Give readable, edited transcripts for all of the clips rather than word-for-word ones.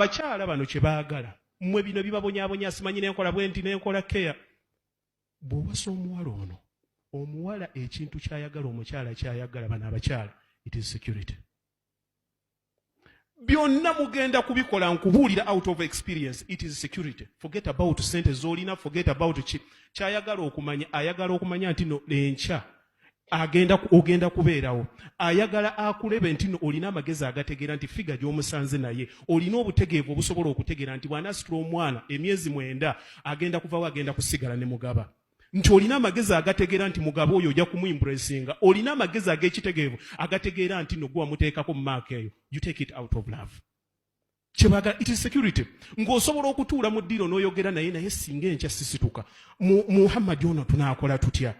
bakyala bano kye baagala mmwe bino bibabonyabonya simanyi nenkola bwenti nenkola keya bw'owasa omuwala ono omuwala ekintu kyayagala omukyala kyayagala bano abakyala it is security. Byonna mugenda kubikola nkubuulira out of experience. It is security. Forget about sente zolina, forget about kyayagala okumanya. Ayagala okumanya nti no enkya ogenda kubeerawo. Ayagala akulebe nti no olina amagezi agategeera nti figa gy'omusanze naye olina obutegeevu obusobola okutegeera nti bw'anaasitula omwana emyezi 9 agenda kuvawo agenda kusigala ne mugaba. Nti olina amagezi agategeera nti mugabo oyo ojja kumuyimpuresinga. Olina amagezi ag'ekitegeevu agategeera nti no gwe wamuteekako mu maaka eyo. You take it out of love. Kyebagala, it is security. Ng'osobola okutuula mu ddiiro n'oyogera naye singa enkya sisituka. Muhammad ono tunaakola tutya?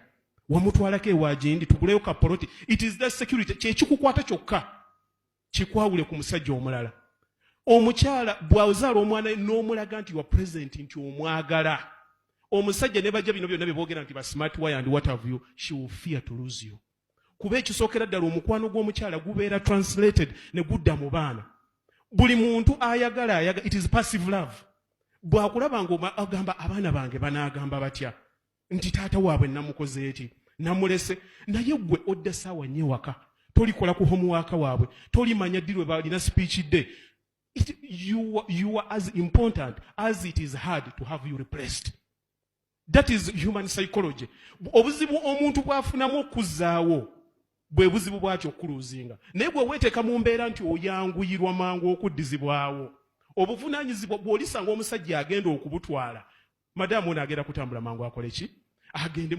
Wamutwalako ewagindi tuguleyo kapoloti. It is that security. Kyekikukwata kyokka kikwawule ku musajja omulala. Omukyala bw'azaala omwana n'omulaga nti wa present nti omwagala. Omusajja ne bajja bino byonna bye boogera nti ba smart wire and what have you, she will fear to lose you. Kuba ekisookera ddala omukwano gw'omukyala gubeera translated ne gudda mu baana. Buli muntu ayagala, it is passive love. Bw'akulaba ng'agamba abaana bange banaagamba batya nti taata waabwe namukoze eti namulese naye gwe odda ssaawa 4 waka tolikola ku homework waabwe tolimanya ddi lwe balina speech day. You are as important as it is hard to have you replaced. That is human psychology. Obuzibu omuntu bwafunamu okuzzaawo bwe buzibu bwatyo okuluzinga. Naye bwe weeteeka mu mbeera nti oyanguyirwa mangu okuddizibwawo obuvunaanyizibwa bw'olisanga omusajja agenda okubutwala madamu ono agenda kutambula mangu akole ki? Agende